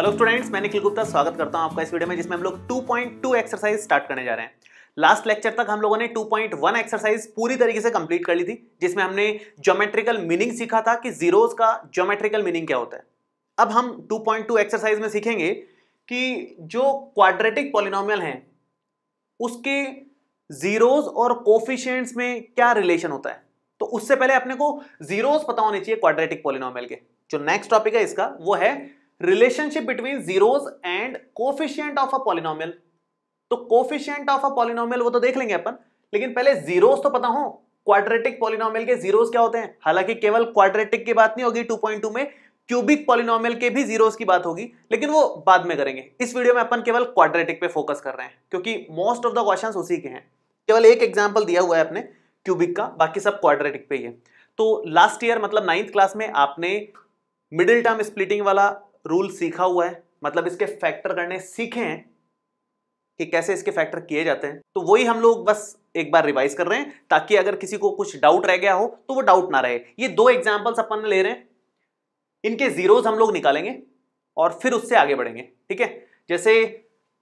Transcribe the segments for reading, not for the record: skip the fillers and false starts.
Hello students, मैं निखिल गुप्ता स्वागत करता हूं आपका इस वीडियो में जिसमें हम लोग 2.2 एक्सरसाइज स्टार्ट करने जा रहे हैं। लास्ट लेक्चर तक हम लोगों ने 2.1 एक्सरसाइज पूरी तरीके से कंप्लीट कर ली थी, जिसमें हमने ज्योमेट्रिकल मीनिंग सीखा था कि जीरोस का ज्योमेट्रिकल मीनिंग क्या होता है। अब हम 2.2 एक्सरसाइज में सीखेंगे कि जो क्वाड्रेटिक पॉलिनोमियल हैं उसके जीरोस और कोफिशिएंट्स में क्या रिलेशन होता है। तो उससे पहले अपने को जीरोस पता होने चाहिए क्वाड्रेटिक पॉलिनोमियल के। जो नेक्स्ट टॉपिक है इसका वो है relationship between zeros and coefficient of a polynomial. तो कोफिशिएंट ऑफ अ पॉलिनोमियल वो तो देख लेंगे अपन, लेकिन पहले जीरोस तो पता हो क्वाड्रेटिक पॉलिनोमियल के जीरोस क्या होते हैं। हालांकि केवल क्वाड्रेटिक की बात नहीं होगी 2.2 में, क्यूबिक पॉलिनोमियल के भी जीरोस की बात होगी, लेकिन वो बाद में करेंगे। इस वीडियो में अपन केवल क्वाड्रेटिक पे फोकस कर रहे हैं क्योंकि मोस्ट ऑफ द क्वेश्चंस उसी के हैं। केवल एक एग्जांपल दिया हुआ है अपने क्यूबिक का, बाकी सब क्वाड्रेटिक पे ही है। तो लास्ट ईयर मतलब 9th क्लास में आपने मिडिल टर्म स्प्लिटिंग वाला रूल सीखा हुआ है, मतलब इसके फैक्टर करने सीखे हैं कि कैसे इसके फैक्टर किए जाते हैं। तो वही हम लोग बस एक बार रिवाइज कर रहे हैं ताकि अगर किसी को कुछ डाउट रह गया हो तो वो डाउट ना रहे। ये दो एग्जांपल्स अपन ले रहे हैं, इनके जीरोस हम लोग निकालेंगे और फिर उससे आगे बढ़ेंगे। ठीक है, जैसे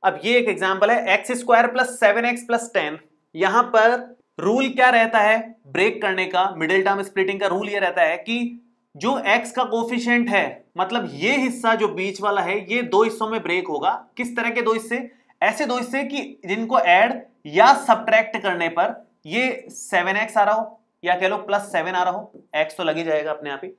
अब ये एक एग्जांपल है x² + 7x + 10। यहां पर रूल क्या रहता है ब्रेक करने का, मिडिल टर्म स्प्लिटिंग का रूल ये रहता है कि जो x का कोफिशिएंट है, मतलब ये हिस्सा जो बीच वाला है, ये दो हिस्सों में ब्रेक होगा। किस तरह के दो हिस्से? ऐसे दो हिस्से कि जिनको ऐड या सब्ट्रैक्ट करने पर ये 7x आ रहा हो या कह लो +7 आ रहा हो, x तो लगी जाएगा अपने आप ही,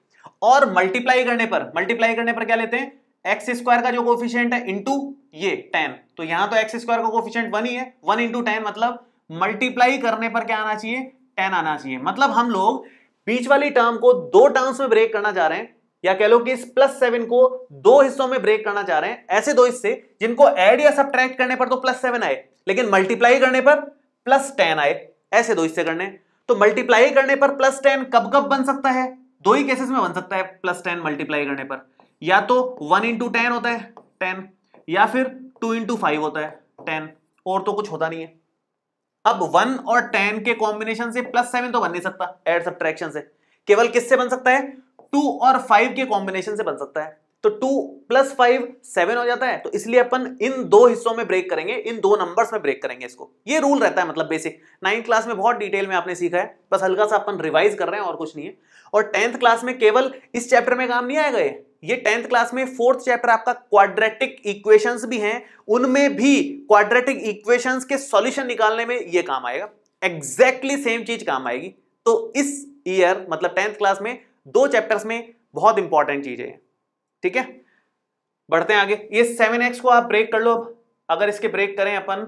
और मल्टीप्लाई करने पर क्या लेते हैं, x² का जो कोफिशिएंट है इंटू ये 10। तो यहां तो x² का कोफिशिएंट 1 ही है, 1 × 10 मतलब मल्टीप्लाई करने पर क्या आना चाहिए, 10 आना चाहिए। मतलब हम लोग बीच वाली टर्म को दो टर्म्स में ब्रेक करना चाह रहे हैं, या कह लो कि इस +7 को दो हिस्सों में ब्रेक करना चाह रहे हैं। ऐसे दो हिस्से जिनको ऐड या सब्ट्रैक्ट करने पर तो +7 आए, लेकिन मल्टीप्लाई करने पर +10 आए, ऐसे दो हिस्से करने। तो मल्टीप्लाई करने पर +10 कब कब बन सकता है? दो ही केसेस में बन सकता है +10 मल्टीप्लाई करने पर, या तो 1 × 10 होता है 10, या फिर 2 × 5 होता है 10, और तो कुछ होता नहीं है। अब 1 और 10 के कॉम्बिनेशन से +7 तो बन नहीं सकता ऐड सब्ट्रैक्शन से, केवल किससे बन सकता है, 2 और 5 के कॉम्बिनेशन से बन सकता है। तो 2 + 5 7 हो जाता है। तो इसलिए अपन इन दो हिस्सों में ब्रेक करेंगे, इन दो नंबर्स में ब्रेक करेंगे इसको। ये रूल रहता है, मतलब बेसिक 9th क्लास में बहुत डिटेल में आपने सीखा है, बस हल्का सा अपन रिवाइज कर रहे हैं और कुछ नहीं है। और 10th क्लास में केवल इस चैप्टर में काम नहीं आएगा ये 10th क्लास में 4th चैप्टर आपका क्वाड्रेटिक इक्वेशंस भी हैं, उनमें भी क्वाड्रेटिक इक्वेशंस के सॉल्यूशन निकालने में ये काम आएगा। एग्जैक्टली सेम चीज काम आएगी। तो इस ईयर मतलब 10th क्लास में दो चैप्टर्स में बहुत इंपॉर्टेंट चीज है। ठीक है, बढ़ते हैं आगे। ये 7x को आप ब्रेक कर लो। अगर इसके ब्रेक करें अपन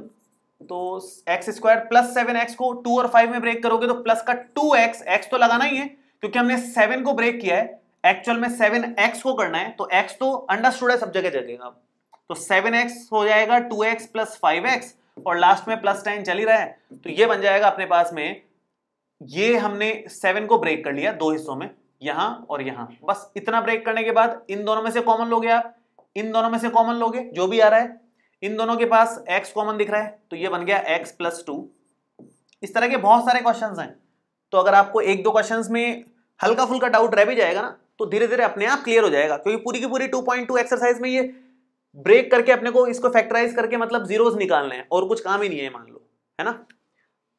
तो x² + 7x को 2 और 5 में ब्रेक करोगे तो प्लस का 2x, x तो लगाना ही है क्योंकि हमने 7 को ब्रेक किया है, एक्चुअल में 7x को करना है, तो x तो अंडरस्टूड है, सब जगह जगेगा। तो 7x हो जाएगा 2x + 5x और लास्ट में +10 चल ही रहा है, तो ये बन जाएगा अपने पास में। ये हमने 7 को ब्रेक कर लिया दो हिस्सों में, यहां और यहां। बस इतना ब्रेक करने के बाद इन दोनों में से कॉमन लोगे आप, इन दोनों में से कॉमन लोगे जो भी आ रहा है, इन दोनों के पास x कॉमन दिख रहा है तो ये बन गया x + 2। इस तरह के बहुत सारे क्वेश्चंस हैं। तो अगर आपको एक दो क्वेश्चंस में हल्का फुल्का डाउट रह भी जाएगा ना, तो धीरे धीरे अपने आप क्लियर हो जाएगा, क्योंकि पूरी की पूरी 2.2 एक्सरसाइज में ये ब्रेक करके अपने को इसको फैक्टराइज करके मतलब जीरोस निकालने हैं और कुछ काम ही नहीं है, मान लो, है ना।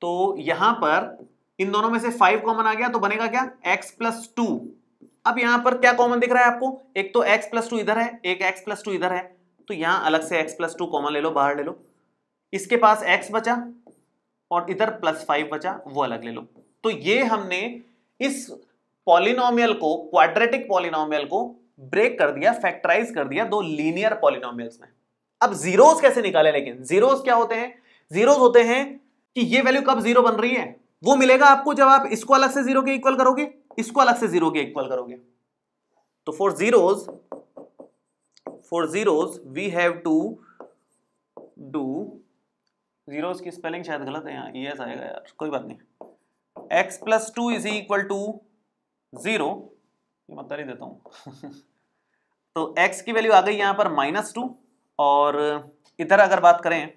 तो यहां पर इन दोनों में से 5 कॉमन आ गया तो बनेगा क्या, x + 2। अब यहां पर क्या कॉमन दिख रहा है आपको, एक तो x + 2 इधर है, एक x + 2 इधर है, तो यहां अलग से x + 2 कॉमन ले लो, बाहर ले लो। इसके पास x बचा और इधर +5 बचा, वो अलग ले लो। तो ये हमने इस पॉलिनोमियल को, क्वाड्रेटिक पॉलिनोमियल को ब्रेक कर दिया, फैक्टराइज कर दिया दो लीनियर पॉलिनोमियल्स में। अब जीरोस कैसे निकाले, लेकिन जीरोस क्या होते हैं, जीरोस होते हैं कि ये वैल्यू कब जीरो बन रही है, वो मिलेगा आपको जब आप इसको अलग से जीरो के इक्वल करोगे, इसको अलग से जीरो के इक्वल करोगे। तो for zeros we have to do, zeros की स्पेलिंग शायद गलत है, यहाँ ES आएगा यार, कोई बात नहीं। x + 2 = 0, ये मत ही देता हूं तो x की वैल्यू आ गई यहां पर -2, और इधर अगर बात करें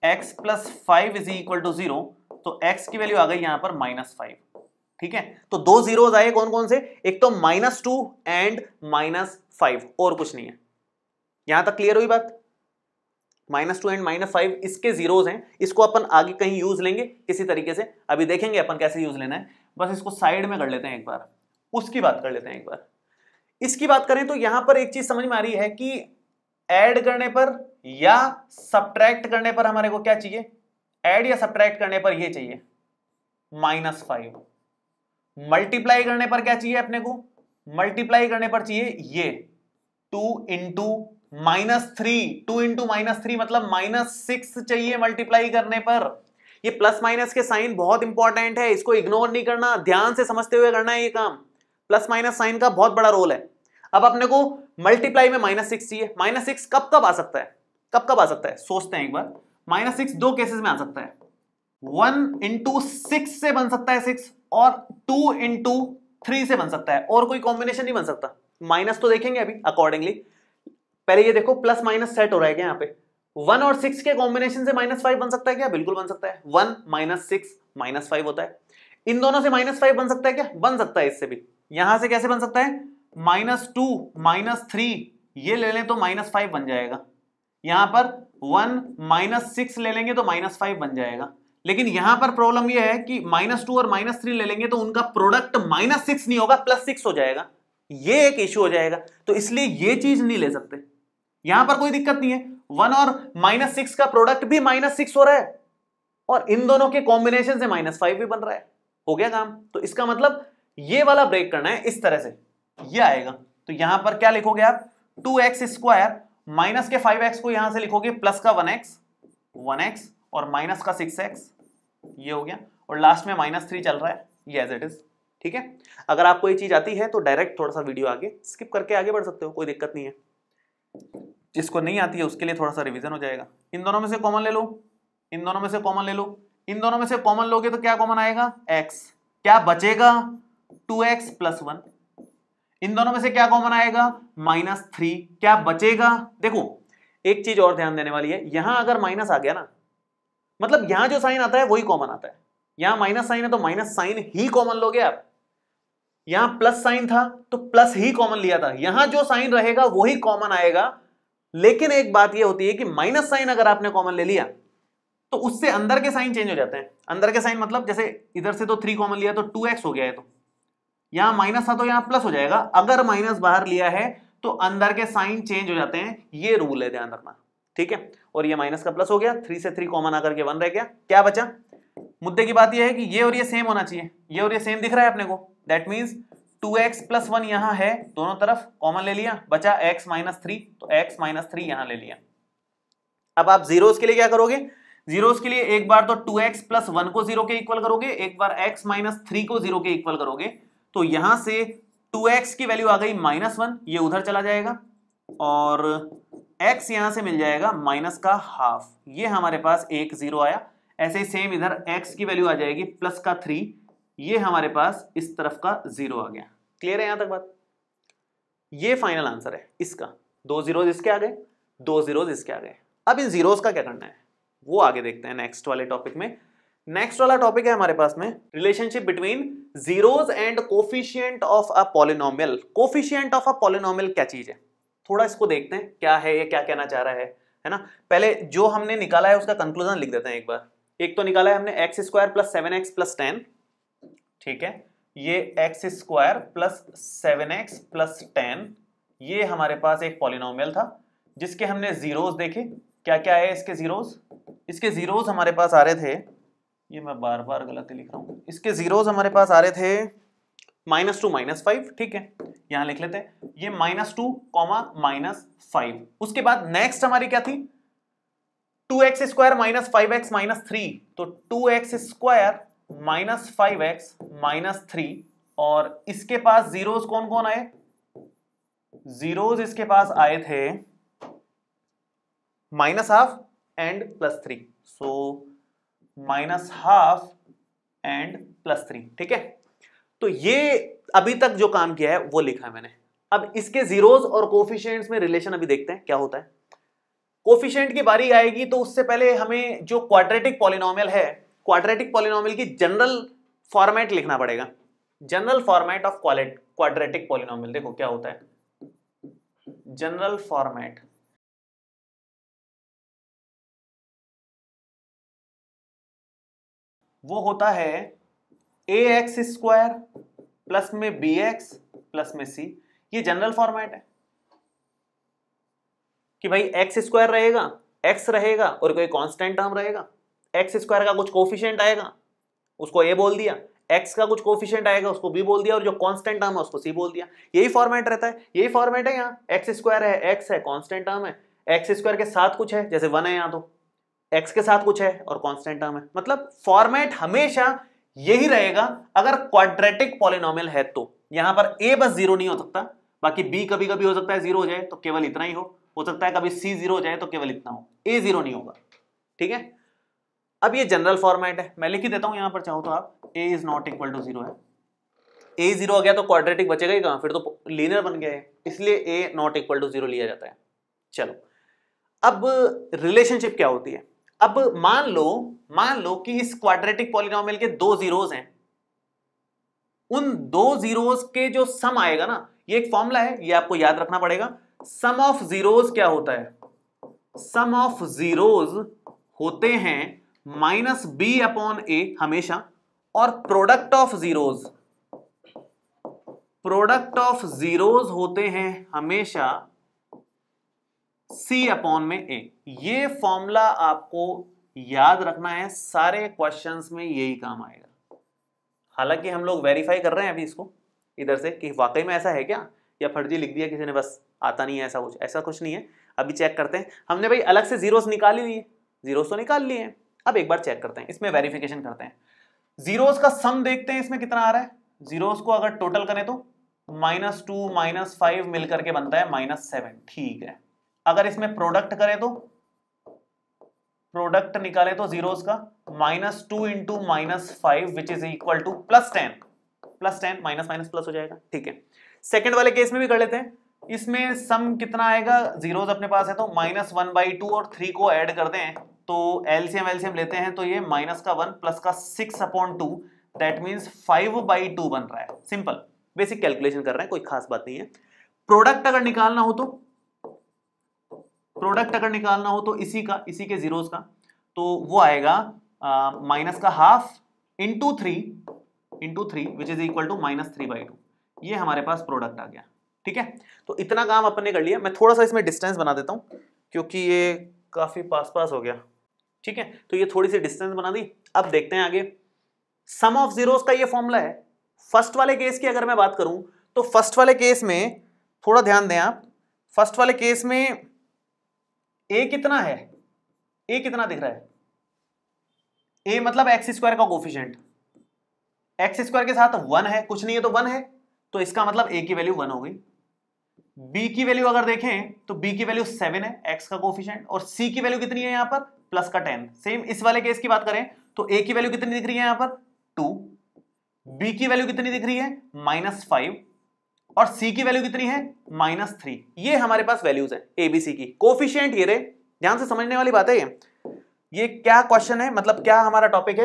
x + 5 = 0, तो x की वैल्यू आ गई यहां पर -5। ठीक है, तो दो जीरोस आए, कौन कौन से, एक तो -2 एंड -5, और कुछ नहीं है। यहां तक क्लियर हुई बात? -2 एंड -5 इसके जीरोज हैं, इसको अपन आगे कहीं यूज लेंगे किसी तरीके से, अभी देखेंगे अपन कैसे यूज लेना है। बस इसको साइड में कर लेते हैं एक बार, उसकी बात कर लेते हैं एक बार। इसकी बात करें तो यहां पर एक चीज समझ में आ रही है कि ऐड करने पर या सब्ट्रैक्ट करने पर हमारे को क्या चाहिए, ऐड या सब्ट्रैक्ट करने पर ये चाहिए -5, मल्टीप्लाई करने पर क्या चाहिए अपने को, मल्टीप्लाई करने पर चाहिए ये 2 इंटू -3, 2 इंटू -3 मतलब -6 चाहिए मल्टीप्लाई करने पर। ये प्लस माइनस के साइन बहुत इंपॉर्टेंट है, इसको इग्नोर नहीं करना, ध्यान से समझते हुए करना है ये काम। प्लस माइनस साइन का बहुत बड़ा रोल है। अब अपने को मल्टीप्लाई में -6 चाहिए। -6 कब कब आ सकता है, कब कब आ सकता है, सोचते हैं एक बार। -6 दो केसेस में आ सकता है, 1 इंटू 6 से बन सकता है 6, और 2 इंटू 3 से बन सकता है, और कोई कॉम्बिनेशन नहीं बन सकता। माइनस तो देखेंगे अभी अकॉर्डिंगली। पहले ये देखो प्लस माइनस सेट हो रहा है क्या यहाँ पे, 1 और 6 के कॉम्बिनेशन से -5 बन सकता है क्या, बिल्कुल बन सकता है। 1 -6 -5 होता है। इन दोनों से -5 बन सकता है क्या, बन सकता है। इससे भी यहां से कैसे बन सकता है, -2 -3 ये ले लें तो -5 बन जाएगा। यहां पर 1 -6 ले लेंगे तो -5 बन जाएगा। लेकिन यहां पर प्रॉब्लम यह है कि -2 और -3 ले लेंगे तो उनका प्रोडक्ट -6 नहीं होगा, +6 हो जाएगा। ये एक इश्यू हो जाएगा, तो इसलिए ये चीज नहीं ले सकते। यहां पर कोई दिक्कत नहीं है, 1 और -6 का प्रोडक्ट भी -6 हो रहा है, और इन दोनों के कॉम्बिनेशन से -5 भी बन रहा है। हो गया काम। तो इसका मतलब ये वाला ब्रेक करना है, इस तरह से ये आएगा। तो यहां पर क्या लिखोगे आप, 2x² माइनस के 5x को यहां से लिखोगे प्लस का 1x और माइनस का 6x, ये हो गया। और लास्ट में -3 चल रहा है, ये एज इट इज। ठीक है, अगर आपको ये चीज आती है तो डायरेक्ट थोड़ा सा वीडियो आगे स्किप करके आगे बढ़ सकते हो, कोई दिक्कत नहीं है। जिसको नहीं आती है उसके लिए थोड़ा सा रिवीजन हो जाएगा। इन दोनों में से कॉमन ले लो, इन दोनों में से कॉमन ले लो। इन दोनों में से कॉमन लोगे तो क्या कॉमन आएगा, x, क्या बचेगा 2x + 1। इन दोनों में से क्या कॉमन आएगा, -3, क्या बचेगा। देखो एक चीज और ध्यान देने वाली है, यहां अगर माइनस आ गया ना, मतलब यहां जो साइन आता है वही कॉमन आता है। यहां माइनस साइन है तो माइनस साइन ही कॉमन लोगे आप। यहां प्लस साइन था तो प्लस ही कॉमन लिया था, यहां जो साइन रहेगा वही कॉमन आएगा। लेकिन एक बात यह होती है कि माइनस साइन अगर आपने कॉमन ले लिया तो उससे अंदर के साइन चेंज हो जाते हैं। अंदर के साइन मतलब जैसे इधर से तो 3 कॉमन लिया तो 2x हो गया है, तो यहां माइनस था तो यहां प्लस हो जाएगा। अगर माइनस बाहर लिया है तो अंदर के साइन चेंज हो जाते हैं, ये रूल है, ध्यान रखना। ठीक है, और ये माइनस का प्लस हो गया, 3 से 3 कॉमन आकर के 1 रह गया। क्या बचा, मुद्दे की बात यह है कि ये और ये सेम होना चाहिए, ये और ये सेम दिख रहा है अपने को। दैट मीन्स 2x + 1 यहां है, दोनों तरफ कॉमन ले लिया, बचा x - 3, तो x - 3 यहां ले लिया। अब आप जीरोस के लिए क्या करोगे, जीरोस के लिए एक बार तो 2x + 1 को 0 के इक्वल करोगे, एक बार x - 3 को 0 के इक्वल करोगे। तो यहां से 2x की वैल्यू आ गई -1, ये उधर चला जाएगा, और x यहां से मिल जाएगा -½ ये हमारे पास एक 0 आया। ऐसे ही सेम इधर x की वैल्यू आ जाएगी +3, ये हमारे पास इस तरफ का 0 आ गया। क्लियर है यहां तक बात? ये फाइनल आंसर है इसका। 2 जीरोस इसके आ गए, 2 जीरोस इसके आ गए। अब इन जीरोस का क्या करना है वो आगे देखते हैं नेक्स्ट वाले टॉपिक में। नेक्स्ट वाला टॉपिक है हमारे पास में relationship between zeros and coefficient of a polynomial. Coefficient of a polynomial क्या चीज है, थोड़ा इसको देखते हैं क्या है, ये क्या कहना चाह रहा है ना। पहले जो हमने निकाला है उसका कंक्लूजन लिख देते हैं एक बार। एक तो निकाला है हमने x² + 7x + 10, ठीक है, ये x² + 7x + 10 ये हमारे पास एक पॉलिनोमियल था जिसके हमने जीरोस देखे। क्या क्या है इसके जीरोस, इसके जीरोस हमारे पास आ रहे थे, ये मैं बार बार गलती लिख रहा हूं, इसके जीरोस हमारे पास आ रहे थे -2 -5, ठीक है, यहां लिख लेते हैं ये -2, -5। उसके बाद नेक्स्ट हमारी क्या थी, 2x² - 5x - 3, तो 2x² - 5x - 3, और इसके पास जीरोस कौन कौन आए, जीरोस इसके पास आए थे -½ एंड +3, सो -½ एंड +3, ठीक है। तो ये अभी तक जो काम किया है वो लिखा है मैंने। अब इसके जीरोस और कोफिशिएंट्स में रिलेशन अभी देखते हैं क्या होता है। कोफिशिएंट की बारी आएगी तो उससे पहले हमें जो क्वाड्रेटिक पॉलिनोमियल है, क्वाड्रेटिक पॉलिनोमियल की जनरल फॉर्मेट लिखना पड़ेगा। General format of quadratic polynomial देखो क्या होता है, जनरल फॉर्मेट वो होता है ax स्क्वायर प्लस में bx प्लस में c। ये जनरल फॉर्मेट है कि भाई एक्स स्क्वायर रहेगा, एक्स रहेगा और कोई कांस्टेंट टर्म रहेगा। एक्स स्क्वायर का कुछ कोफिशिएंट आएगा उसको ए बोल दिया, एक्स का कुछ कोफिशिएंट आएगा उसको बी बोल दिया और जो कांस्टेंट टर्म है उसको सी बोल दिया। यही फॉर्मेट रहता है, यही फॉर्मेट है। यहाँ एक्स स्क्वायर है, एक्स है, कांस्टेंट टर्म है, एक्स स्क्वायर के साथ कुछ है जैसे 1 है, यहाँ तो एक्स के साथ कुछ है और कांस्टेंट टर्म है। मतलब फॉर्मेट हमेशा यही रहेगा अगर क्वाड्रेटिक पॉलिनोमियल है तो। यहां पर ए बस जीरो नहीं हो सकता, बाकी बी कभी कभी हो सकता है जीरो हो जाए तो केवल इतना ही हो सकता है कभी सी जीरो हो जाए तो केवल इतना हो, ए जीरो नहीं होगा। ठीक है, अब ये जनरल फॉर्मेट है, मैं लिख ही देता हूं यहां पर चाहो तो आप, A is not equal to zero है। ए जीरो हो गया तो क्वाड्रेटिक बचेगा ही कहां, फिर तो लीनियर बन गया है, इसलिए ए नॉट इक्वल टू जीरो लिया जाता है। चलो अब रिलेशनशिप क्या होती है। अब मान लो कि इस क्वाड्रेटिक पॉलिनोमियल के दो जीरोस हैं, उन दो जीरोस के जो सम आएगा ना, ये एक फॉर्मूला है, ये आपको याद रखना पड़ेगा। सम ऑफ जीरोस क्या होता है, सम ऑफ जीरोस होते हैं माइनस बी अपॉन ए हमेशा, और प्रोडक्ट ऑफ जीरोस होते हैं हमेशा सी अपॉन में ए। ये फॉर्मूला आपको याद रखना है, सारे क्वेश्चंस में यही काम आएगा। हालांकि हम लोग वेरीफाई कर रहे हैं अभी इसको इधर से कि वाकई में ऐसा है क्या, या फर्जी लिख दिया किसी ने, बस आता नहीं है ऐसा कुछ नहीं है। अभी चेक करते हैं, हमने भाई अलग से जीरोस निकाल ही लिए, जीरोस तो निकाल लिए हैं, अब एक बार चेक करते हैं, इसमें वेरिफिकेशन करते हैं। जीरोस का सम देखते हैं इसमें कितना आ रहा है। जीरोस को अगर टोटल करें तो -2 -5 मिलकर के बनता है -7। ठीक है, अगर इसमें प्रोडक्ट करें तो प्रोडक्ट निकाले तो जीरोस का -2 into -5 which is equal to +10 minus minus plus हो जाएगा। ठीक है, सेकंड वाले केस में भी कर लेते हैं। इसमें सम कितना आएगा, जीरोस अपने पास है तो -1/2 और 3 को ऐड कर दें तो एलसीएम लेते हैं तो ये -1 प्लस का 6/2 दैट मींस 5/2 बन रहा है। सिंपल बेसिक कैलकुलेशन कर रहे हैं, कोई खास बात नहीं है। प्रोडक्ट अगर निकालना हो तो इसी के जीरोस का तो वो आएगा माइनस का half into 3 which is equal to -3/2। ये हमारे पास प्रोडक्ट आ गया। ठीक है, तो इतना काम अपन ने कर लिया। मैं थोड़ा सा इसमें डिस्टेंस बना देता हूं क्योंकि ये काफी पास हो गया। ठीक है, तो ये थोड़ी सी डिस्टेंस बना दी। अब देखते हैं आगे। सम ऑफ जीरोस का ये फॉर्मूला है। फर्स्ट वाले केस की अगर मैं बात करूं तो फर्स्ट वाले केस में थोड़ा ध्यान दें आप, फर्स्ट वाले केस में ए कितना है, ए कितना दिख रहा है, ए मतलब एक्स स्क्वायर का कोफिशिएंट, एक्स स्क्वायर के साथ 1 है, कुछ नहीं है तो 1 है, तो इसका मतलब ए की वैल्यू 1 हो गई। बी की वैल्यू अगर देखें तो बी की वैल्यू 7 है, एक्स का कोफिशिएंट, और सी की वैल्यू कितनी है यहां पर प्लस का 10। सेम इस वाले केस की बात करें तो ए की वैल्यू कितनी दिख रही है यहां पर 2, बी की वैल्यू कितनी दिख रही है -5 और सी की वैल्यू कितनी है -3। ये हमारे पास वैल्यूज है एबीसी की। कोफिशिएंट ये रहे, ध्यान से समझने वाली बात है ये क्या क्वेश्चन है, मतलब क्या हमारा टॉपिक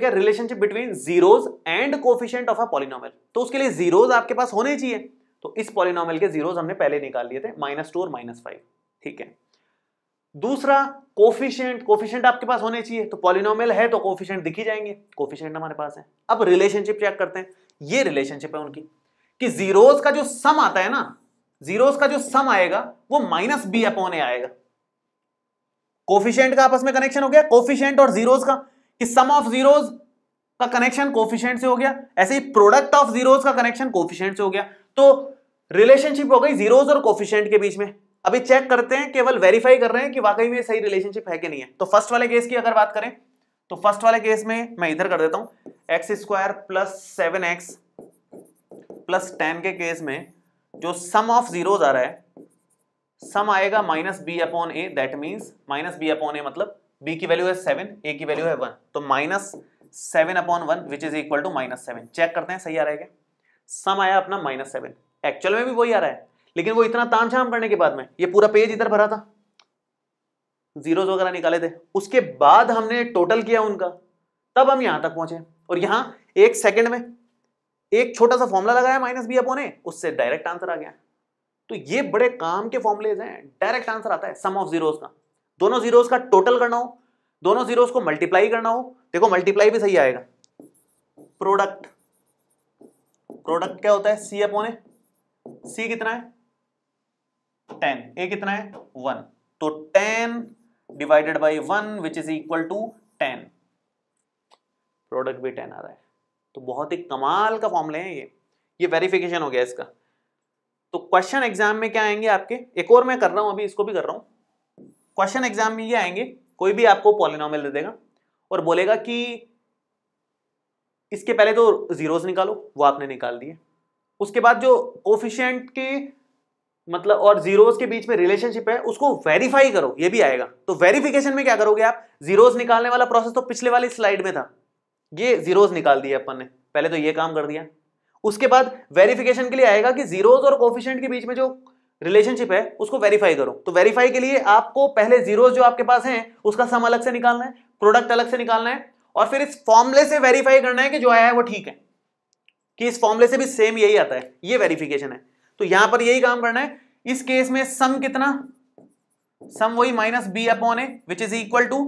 है relationship between zeros and coefficient of a polynomial. तो उसके लिए जीरोस आपके पास होने चाहिए, तो इस पॉलिनोमियल के जीरोस हमने पहले निकाल लिए थे -2 और -5। ठीक है, दूसरा कोफिशिएंट आपके पास होने चाहिए, तो पॉलिनोमियल है तो कोफिशिएंट दिख ही जाएंगे, कोफिशिएंट हमारे पास है। अब रिलेशनशिप चेक करते हैं, ये रिलेशनशिप है उनकी कि जीरोस का जो सम आता है ना, जीरोस का जो सम आएगा वो -b/a आएगा। कोफिशिएंट का आपस में कनेक्शन हो गया, कोफिशिएंट और जीरोस का, कि सम ऑफ जीरोस का कनेक्शन कोफिशिएंट से हो गया, ऐसे ही प्रोडक्ट ऑफ जीरोस का कनेक्शन कोफिशिएंट से हो गया। तो रिलेशनशिप हो गई जीरोस और कोफिशिएंट के बीच में। अभी चेक करते हैं, केवल वेरीफाई कर रहे हैं कि वाकई में सही रिलेशनशिप है कि नहीं है। तो फर्स्ट वाले केस की अगर बात करें तो फर्स्ट वाले केस में मैं इधर कर देता हूं, x² + 7x + 10 के केस में जो सम ऑफ जीरोस आ रहा है, सम आएगा -b/a, दैट मींस -b/a मतलब b की वैल्यू है 7, a की वैल्यू है 1, तो -7/1 which is equal to -7। Check करते हैं सही आ रहा है क्या। सम आया अपना -7, एक्चुअल में भी वही आ रहा है, लेकिन वो इतना तामझाम करने के बाद में ये पूरा पेज इधर भरा था, जीरोस वगैरह निकाले थे, उसके बाद हमने टोटल किया उनका, तब हम यहां तक पहुंचे। और यहां 1 सेकंड में एक छोटा सा फॉर्मूला लगाया -b/a, उससे डायरेक्ट आंसर आ गया। तो ये बड़े काम के फॉर्मुलेज हैं, डायरेक्ट आंसर आता है सम ऑफ जीरोस का। दोनों जीरोस का टोटल करना हो दोनों जीरोस को मल्टीप्लाई करना हो, देखो मल्टीप्लाई भी सही आएगा। प्रोडक्ट, प्रोडक्ट क्या होता है? सी अपॉन ए। सी कितना है? 10, ए कितना है? 1, तो 10 divided by 1 which is equal to 10। Product भी 10 आ रहा है, तो बहुत ही कमाल का फॉर्मूला है ये वेरिफिकेशन हो गया इसका। तो क्वेश्चन एग्जाम में क्या आएंगे आपके, एक और मैं कर रहा हूं अभी, इसको भी कर रहा हूं। क्वेश्चन एग्जाम में ये आएंगे, कोई भी आपको पॉलिनोमियल दे देगा और बोलेगा कि इसके पहले तो जीरोस निकालो, वो आपने निकाल दिए। उसके बाद जो कोफिशिएंट के मतलब और जीरोस के बीच में रिलेशनशिप है उसको वेरीफाई करो, ये भी आएगा। तो वेरिफिकेशन में क्या करोगे आप? जीरोस निकालने वाला प्रोसेस तो पिछले वाली स्लाइड में था, ये जीरोस निकाल दिए अपन ने, पहले तो ये काम कर दिया। उसके बाद वेरिफिकेशन के लिए आएगा कि जीरोस और कोफिशिएंट के बीच में जो रिलेशनशिप है उसको वेरीफाई करो। तो वेरीफाई के लिए आपको पहले जीरोस जो आपके पास हैं उसका सम अलग से निकालना है, प्रोडक्ट अलग से निकालना है, और फिर इस फॉर्मूले से वेरीफाई करना है कि जो आया है वो ठीक है, कि इस फॉर्मूले से भी सेम यही आता है, ये वेरिफिकेशन है। तो यहां पर यही काम करना है। इस केस में सम कितना? सम वही minus b upon a which is equal to,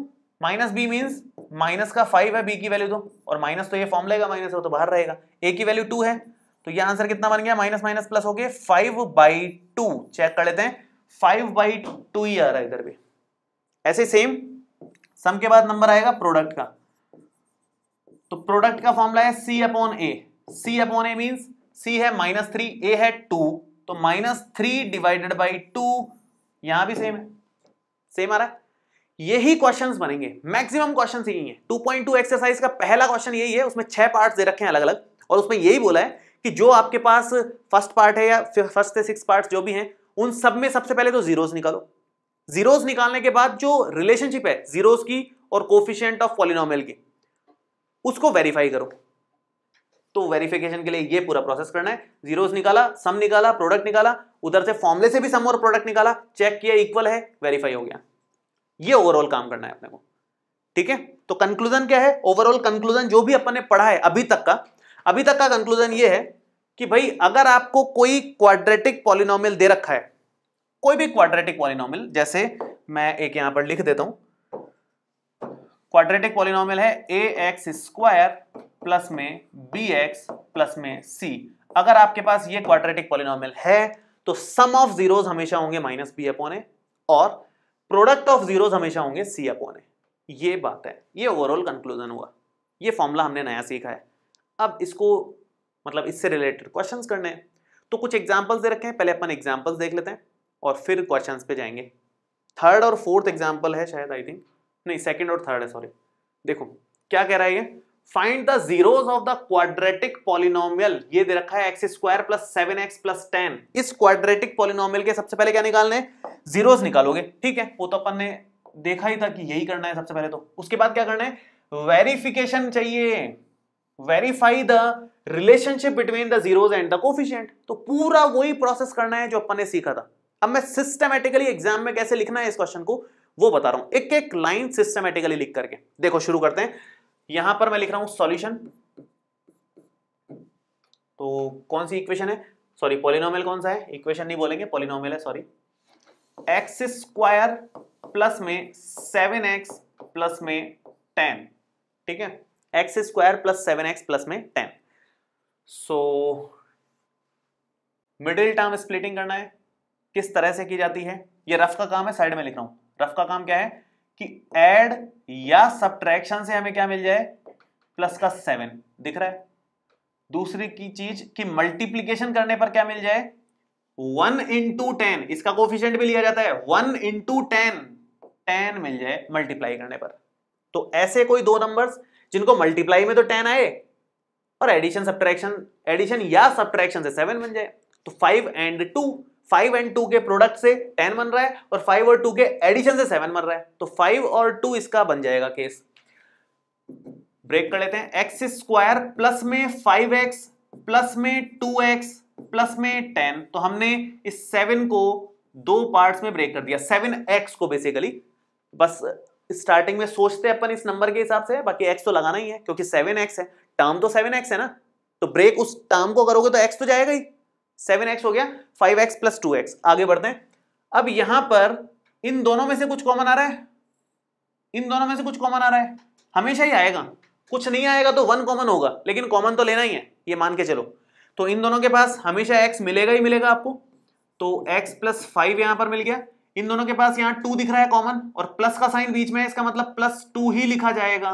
minus b means minus का 5 है, बी की वैल्यू दो, और माइनस तो ये फॉर्मूले का माइनस है तो बाहर रहेगा। ए की वैल्यू 2 है, तो ये आंसर कितना बन गया? माइनस माइनस प्लस हो गया 5/2। चेक कर लेते हैं, 5/2 ही आ रहा है इधर भी। ऐसे सेम सम के बाद नंबर आएगा प्रोडक्ट का, तो प्रोडक्ट का फॉर्मूला है सी अपॉन ए। सी अपॉन ए मीन्स सी है -3, ए है 2, तो -3 डिवाइडेड बाई 2, यहां भी सेम है, सेम आ रहा है। यही क्वेश्चंस बनेंगे, मैक्सिमम क्वेश्चंस यही हैं। 2.2 एक्सरसाइज का पहला क्वेश्चन यही है, उसमें 6 पार्ट्स दे रखे हैं अलग अलग, और उसमें यही बोला है कि जो आपके पास फर्स्ट पार्ट है या फर्स्ट से 6 पार्ट्स जो भी हैं उन सब में सबसे पहले तो जीरोस निकालो। जीरोस निकालने के बाद जो रिलेशनशिप है जीरोस की और कोफिशिएंट ऑफ पॉलिनोमियल की उसको वेरीफाई करो। तो वेरिफिकेशन के लिए ये पूरा प्रोसेस करना है। जीरोस निकाला, सम निकाला, प्रोडक्ट निकाला, उधर से फॉर्मूले से भी सम और प्रोडक्ट निकाला, चेक किया इक्वल है, वेरीफाई हो गया। ये ओवरऑल काम करना है अपने को, ठीक है। तो कंक्लूजन क्या है? ओवरऑल कंक्लूजन जो भी अपन ने पढ़ा है अभी तक का कंक्लूजन ये है कि भाई अगर आपको कोई क्वाड्रेटिक पॉलिनोमियल दे रखा है, कोई भी क्वाड्रेटिक पॉलिनोमियल, जैसे मैं एक यहां पर लिख देता हूं, क्वाड्रेटिक पॉलिनोमियल है ax² प्लस में bx प्लस में c। अगर आपके पास ये क्वाड्रेटिक पॉलिनोमियल है तो सम ऑफ जीरोस हमेशा होंगे -b/a और प्रोडक्ट ऑफ जीरोस हमेशा होंगे c/a। ये बात है, ये ओवरऑल कंक्लूजन हुआ। ये फॉर्मूला हमने नया सीखा है। अब इसको मतलब इससे रिलेटेड क्वेश्चंस करने हैं, तो कुछ एग्जांपल्स दे रखे हैं, पहले अपन एग्जांपल्स देख लेते हैं और फिर क्वेश्चंस पे जाएंगे। थर्ड और फोर्थ एग्जांपल है शायद, आई थिंक नहीं, सेकंड और थर्ड है, सॉरी। देखो क्या कह रहा है ये, find the zeros of the quadratic polynomial. ये दे रखा है x² + 7x + 10। इस क्वाड्रेटिक पॉलिनोमियल के सबसे पहले क्या निकालने हैं? जीरोस निकालोगे, ठीक है, वो तो अपन ने देखा ही था कि यही करना है सबसे पहले। तो उसके बाद क्या करना है? वेरिफिकेशन चाहिए, verify the relationship between the zeros and the coefficient. तो पूरा वही प्रोसेस करना है जो अपन ने सीखा था। अब मैं सिस्टमैटिकली एग्जाम में कैसे लिखना है इस क्वेश्चन को वो बता रहा हूं, एक एक लाइन सिस्टमैटिकली लिख करके। देखो शुरू करते हैं। यहां पर मैं लिख रहा हूं सॉल्यूशन। तो कौन सी इक्वेशन है? सॉरी, पॉलिनोमियल कौन सा है? इक्वेशन नहीं बोलेंगे, पॉलिनोमियल है, सॉरी। x² प्लस में 7x प्लस में 10, ठीक है, x² + 7x प्लस में 10। सो मिडिल टर्म स्प्लिटिंग करना है। किस तरह से की जाती है? ये रफ का काम है, साइड में लिख रहा हूं। रफ का काम क्या है कि ऐड या सब्ट्रैक्शन से हमें क्या मिल जाए? +7 दिख रहा है। दूसरी की चीज कि मल्टीप्लीकेशन करने पर क्या मिल जाए? 1 × 10, इसका कोफिशिएंट भी लिया जाता है, 1 × 10 मिल जाए मल्टीप्लाई करने पर। तो ऐसे कोई दो नंबर्स जिनको मल्टीप्लाई में तो 10 आए और एडिशन या सब्ट्रैक्शन से 7 बन जाए। तो 5 and 2 के प्रोडक्ट से 10 बन रहा है और 5 और 2 के एडिशन से 7 बन रहा है, तो 5 और 2 इसका बन जाएगा केस। ब्रेक कर लेते हैं। x² प्लस में 5x प्लस में 2x प्लस में 10, तो हमने इस 7 को दो पार्ट्स में ब्रेक कर दिया, 7x को बेसिकली। बस स्टार्टिंग में सोचते अपन इस नंबर के हिसाब से, बाकी x तो लगाना ही है क्योंकि 7x है, टर्म तो 7x है ना, तो ब्रेक उस टर्म को करोगे तो x तो जाएगा ही। 7x हो गया, 5x + 2x। आगे बढ़ते हैं। अब यहां पर इन दोनों में से कुछ कॉमन आ रहा है? इन दोनों में से कुछ कॉमन आ रहा है, हमेशा ही आएगा, कुछ नहीं आएगा तो 1 कॉमन होगा, लेकिन कॉमन तो लेना ही है, ये मान के चलो। तो इन दोनों के पास हमेशा x मिलेगा ही मिलेगा आपको, तो x + 5 यहां पर मिल गया। इन दोनों के पास यहां 2 दिख रहा है कॉमन, और प्लस का साइन बीच में है, इसका मतलब +2 ही लिखा जाएगा।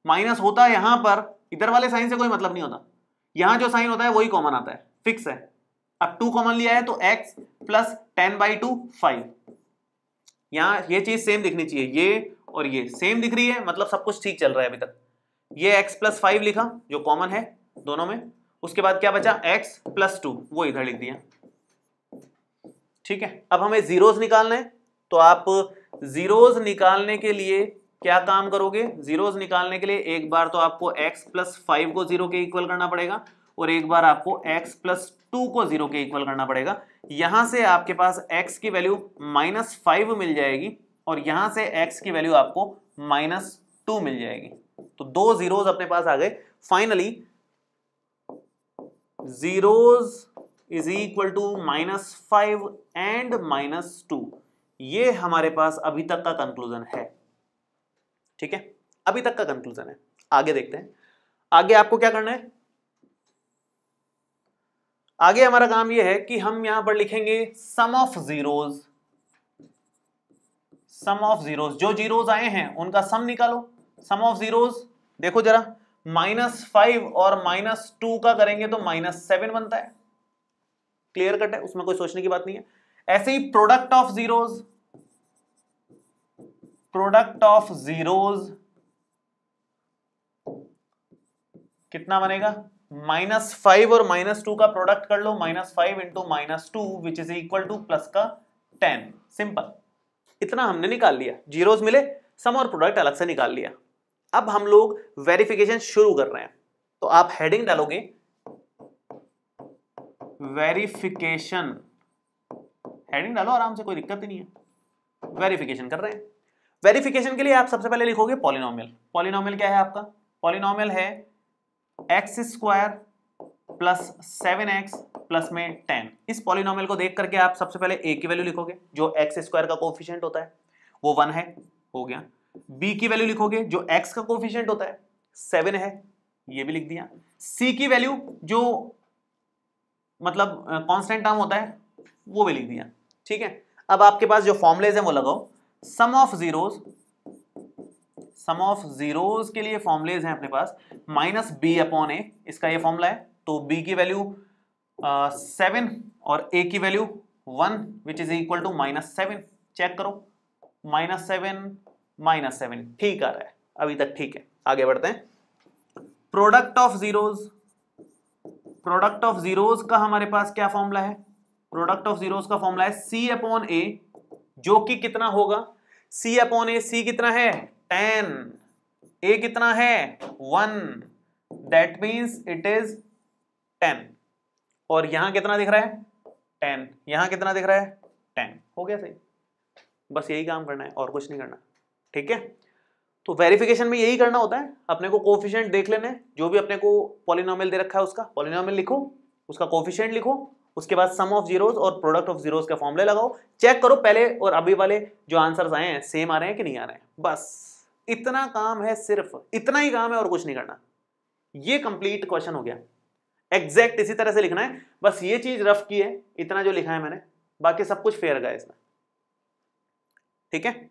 माइनस होता है यहां पर, इधर वाले साइन से कोई मतलब नहीं होता, यहां जो साइन होता है वही कॉमन आता है, फिक्स है। अब 2 कॉमन लिया है तो x + 10/2 5, यहां ये चीज सेम दिखनी चाहिए, ये और ये सेम दिख रही है, मतलब सब कुछ ठीक चल रहा है अभी तक। ये x + 5 लिखा जो कॉमन है दोनों में, उसके बाद क्या बचा x + 2, वो इधर लिख दिया। ठीक है, अब हमें जीरोस निकालना है, तो आप जीरोस निकालने के लिए क्या काम करोगे? जीरोस निकालने के लिए एक बार तो आपको x + 5 को 0 के इक्वल करना पड़ेगा, और एक बार आपको x + 2 को 0 के इक्वल करना पड़ेगा। यहां से आपके पास x की वैल्यू -5 मिल जाएगी, और यहां से x की वैल्यू आपको -2 मिल जाएगी। तो दो जीरोस अपने पास आ गए। Finally zeros is equal to -5 and -2, ये हमारे पास अभी तक का कंक्लूजन है। ठीक है, अभी तक का कंक्लूजन है। आगे देखते हैं, आगे आपको क्या करना है। आगे हमारा काम यह है कि हम यहां पर लिखेंगे sum of zeros. Sum of zeros, जो जीरोस आए हैं उनका सम निकालो। सम ऑफ जीरोस देखो जरा, -5 और -2 का करेंगे तो -7 बनता है, क्लियर कट है, उसमें कोई सोचने की बात नहीं है। ऐसे ही product of zeros, product of zeros कितना बनेगा? -5 और -2 का प्रोडक्ट कर लो, -5 × -2 which is equal to plus का 10। सिंपल, इतना हमने निकाल लिया, जीरोस मिले, सम और प्रोडक्ट अलग से निकाल लिया। अब हम लोग वेरिफिकेशन शुरू कर रहे हैं, तो आप हेडिंग डालोगे वेरिफिकेशन, हेडिंग डालो आराम से, कोई दिक्कत ही नहीं है। वेरिफिकेशन कर रहे हैं, वेरिफिकेशन के लिए आप सबसे पहले लिखोगे पॉलिनोमियल। पॉलिनोमियल क्या है आपका? पॉलिनोमियल है x² + 7x प्लस में 10। इस पॉलिनोमियल को देख करके आप सबसे पहले a की वैल्यू लिखोगे, जो x² का कोफिशिएंट होता है वो 1 है, हो गया। b की वैल्यू लिखोगे, जो x का कोफिशिएंट होता है 7 है, ये भी लिख दिया। c की वैल्यू जो मतलब कांस्टेंट टर्म होता है वो भी लिख दिया। ठीक है, अब आपके पास जो फॉर्मुलेज हैं वो लगाओ। Sum of zeros, sum of zeros के लिए फॉर्मुलेज हैं अपने पास -b/a, इसका ये फॉर्मूला है। तो b की वैल्यू 7 और a की value 1 which is equal to -7। Check करो, -7 ठीक आ रहा है, अभी तक ठीक है। आगे बढ़ते हैं। Product of zeros, product of zeros का हमारे पास क्या फॉर्मूला है? प्रोडक्ट ऑफ जीरोस का फॉर्मूला है c/a, जो कि कितना होगा? c/a, c कितना है? 10, a कितना है? 1, दैट मींस इट इज 10। और यहां कितना दिख रहा है? 10। यहां कितना दिख रहा है? 10। हो गया सही, बस यही काम करना है और कुछ नहीं करना। ठीक है, तो वेरिफिकेशन में यही करना होता है, अपने को कोफिशिएंट देख लेना है, जो भी अपने को पॉलिनोमियल दे रखा है उसका पॉलिनोमियल लिखो, उसका कोफिशिएंट लिखो, उसके बाद सम ऑफ जीरोस और प्रोडक्ट ऑफ जीरोस का फॉर्मूले लगाओ। चेक करो पहले और अभी वाले जो आंसर्स आए हैं सेम आ रहे हैं कि नहीं आ रहे हैं। बस इतना काम है, सिर्फ इतना ही काम है और कुछ नहीं करना। ये कंप्लीट क्वेश्चन हो गया। एग्जैक्ट इसी तरह से लिखना है, बस ये चीज रफ की है, इतना जो लिखा है मैंने, बाकी सब कुछ फेयर गया इसमें। ठीक है,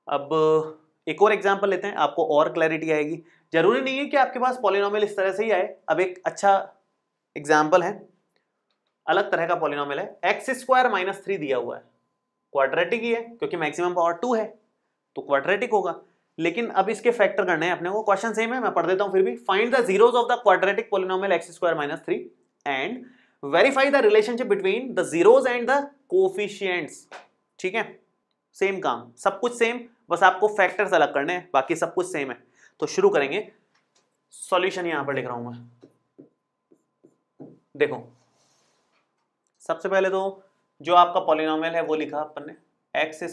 अब एक और एग्जांपल लेते हैं, आपको और क्लैरिटी आएगी। जरूरी नहीं है कि आपके पास पॉलिनोमियल इस तरह से ही आए। अब एक अच्छा एग्जांपल है, अलग तरह का पॉलिनोमियल है, x² - 3 दिया हुआ है, क्वाड्रेटिक ही है क्योंकि मैक्सिमम पावर 2 है तो क्वाड्रेटिक होगा। लेकिन अब इसके फैक्टर करने हैं अपने को, क्वेश्चन सेम है, मैं पढ़ देता हूं फिर भी। Find the zeros of the quadratic polynomial x² - 3 and verify the relationship between the zeros and the coefficients. ठीक है, सेम काम, सब कुछ सेम, बस आपको फैक्टर्स अलग करने हैं, बाकी सब कुछ सेम है। तो शुरू करेंगे। सॉल्यूशन यहां पर लिख रहा हूं मैं, देखो सबसे पहले तो जो आपका पॉलिनोमियल है वो लिखा अपन ने, x²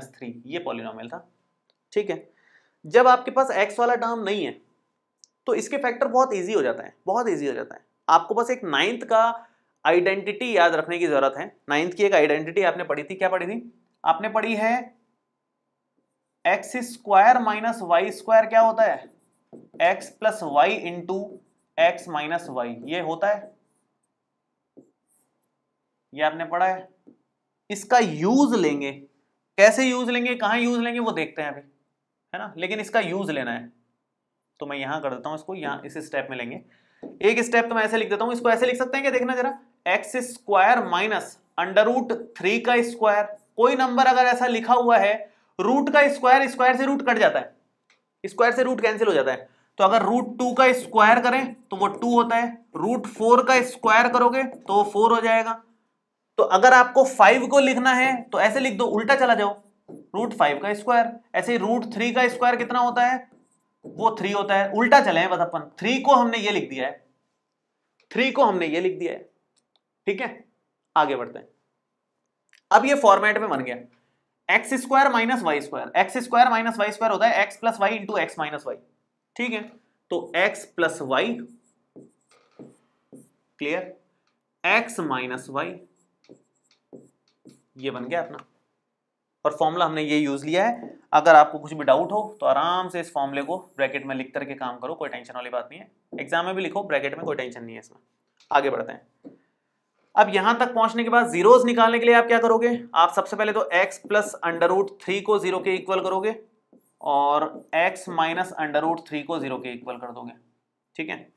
- 3, ये पॉलिनोमियल था। ठीक है, जब आपके पास x वाला टर्म नहीं है तो इसके फैक्टर बहुत इजी हो जाता है, बहुत इजी हो जाता है। आपको बस एक 9th का आइडेंटिटी याद रखने की जरूरत है। 9th की एक आइडेंटिटी आपने पढ़ी थी, क्या पढ़ी थी? आपने पढ़ी है x square minus y square क्या होता है? X plus y into x minus y, ये होता है, ये आपने पढ़ा है। इसका यूज लेंगे, कैसे यूज लेंगे, कहां यूज लेंगे वो देखते हैं अभी, है ना, लेकिन इसका यूज लेना है। तो मैं यहां कर देता हूं इसको, यहां इस स्टेप में लेंगे। एक स्टेप तो मैं ऐसे लिख देता हूं, इसको ऐसे लिख सकते हैं क्या, देखना जरा, x square minus under root 3 का स्क्वायर। कोई नंबर अगर ऐसा लिखा हुआ है, रूट का स्क्वायर, स्क्वायर से रूट कट जाता है, स्क्वायर से रूट कैंसिल हो जाता है, तो अगर रूट 2 का स्क्वायर करें तो वो 2 होता है, रूट 4 का स्क्वायर करोगे तो वो 4 हो जाएगा। तो अगर आपको 5 को लिखना है तो ऐसे लिख दो, उल्टा चला जाओ, रूट 5 का स्क्वायर। ऐसे ही रूट 3 का स्क्वायर कितना होता है, वो 3 होता है। उल्टा चले हैं बस, अपन 3 को हमने ये लिख दिया है, 3 को हमने ये लिख दिया है, ठीक है। आगे बढ़ते हैं। अब ये फॉर्मेट में बन गया, x square minus y square, x square minus y square होता है x plus y into x minus y, ठीक है। तो x plus y, clear, x minus y, ये बन गया अपना, और फॉर्मूला हमने ये यूज लिया है। अगर आपको कुछ भी डाउट हो तो आराम से इस फॉर्मूले को ब्रैकेट में लिख करके काम करो, कोई टेंशन वाली बात नहीं है। एग्जाम में भी लिखो ब्रैकेट में, कोई टेंशन नहीं है इसमें। आगे बढ़ते हैं। अब यहां तक पहुंचने के बाद जीरोस निकालने के लिए आप क्या करोगे, आप सबसे पहले तो x प्लस अंडर रूट 3 को 0 के इक्वल करोगे और x माइनस अंडर रूट 3 को 0 के इक्वल कर दोगे, ठीक है।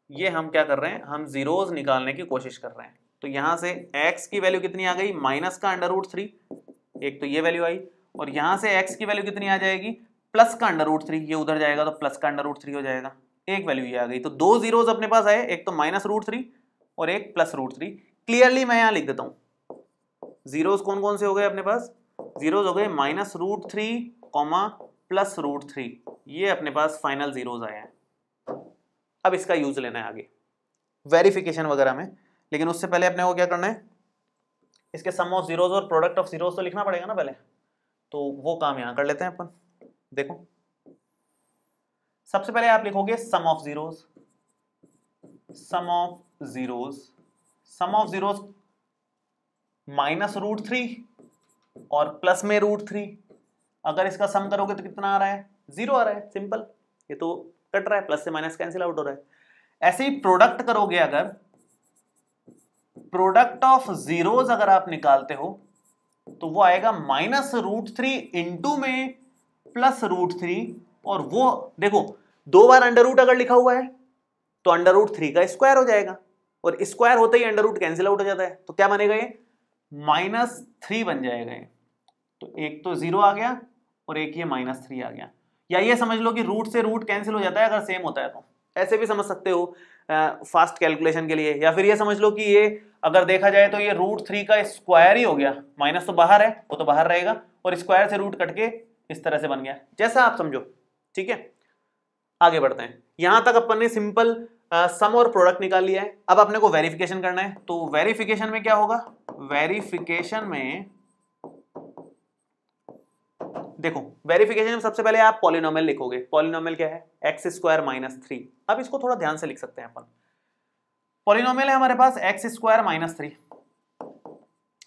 ये हम क्या कर रहे हैं, हम जीरोस निकालने की कोशिश कर रहे हैं। तो यहां से x की वैल्यू कितनी आ गई, माइनस का अंडर रूट 3, एक तो ये वैल्यू आई, और यहां से x की वैल्यू कितनी आ जाएगी, प्लस का अंडर रूट 3, ये उधर जाएगा तो प्लस का अंडर रूट 3 हो जाएगा, एक वैल्यू ये आ गई। तो दो जीरोस अपने पास आए, एक तो माइनस रूट 3 और एक प्लस रूट 3। क्लियरली मैं यहां लिख देता हूं, जीरोस कौन कौन से हो गए अपने पास, जीरोस हो गए minus root 3 comma plus root 3, ये अपने पास फाइनल जीरोस आए हैं। अब इसका यूज लेना है आगे वेरिफिकेशन वगैरह में, लेकिन उससे पहले अपने को क्या करना है, इसके सम ऑफ जीरोस और प्रोडक्ट ऑफ जीरोस तो लिखना पड़ेगा ना पहले, तो वो काम यहां कर लेते हैं अपन। देखो सबसे पहले आप लिखोगे sum of zeros, sum of zeros, sum of zeros minus root 3 और प्लस में रूट 3, अगर इसका सम करोगे तो कितना आ रहा है, 0 आ रहा है, सिंपल, ये तो कट रहा है, प्लस से माइनस कैंसिल आउट हो रहा है। ऐसे ही प्रोडक्ट करोगे, अगर प्रोडक्ट ऑफ जीरोस अगर आप निकालते हो तो वो आएगा माइनस रूट 3 इंटू में प्लस रूट 3, और वो देखो दो बार अंडर रूट अगर लिखा हुआ है तो अंडर रूट 3 का स्क्वायर हो जाएगा, और स्क्वायर होते ही अंडर रूट कैंसिल आउट हो जाता है, तो क्या बनेगा ये -3 बन जाएगा ये। तो एक तो 0 आ गया और एक ये -3 आ गया, या ये समझ लो कि रूट से रूट कैंसिल हो जाता है अगर सेम होता है, तो ऐसे भी समझ सकते हो फास्ट कैलकुलेशन के लिए। या फिर ये समझ लो कि ये अगर देखा जाए तो ये रूट 3 का स्क्वायर ही हो गया, माइनस तो बाहर है, वो तो बाहर रहेगा, और स्क्वायर से रूट कट के इस तरह से बन गया, जैसा आप समझो, ठीक है। आगे बढ़ते हैं। यहां तक अपन ने सिंपल सम और प्रोडक्ट निकाल लिया है। अब अपने को वेरिफिकेशन करना है, तो वेरिफिकेशन में क्या होगा, वेरिफिकेशन में देखो, वेरिफिकेशन में सबसे पहले आप पॉलिनोमियल लिखोगे। पॉलिनोमियल क्या है, एक्स स्क्वायर माइनस 3। अब इसको थोड़ा ध्यान से लिख सकते हैं अपन। पॉलिनोमियल है हमारे पास एक्स स्क्वायर माइनस 3,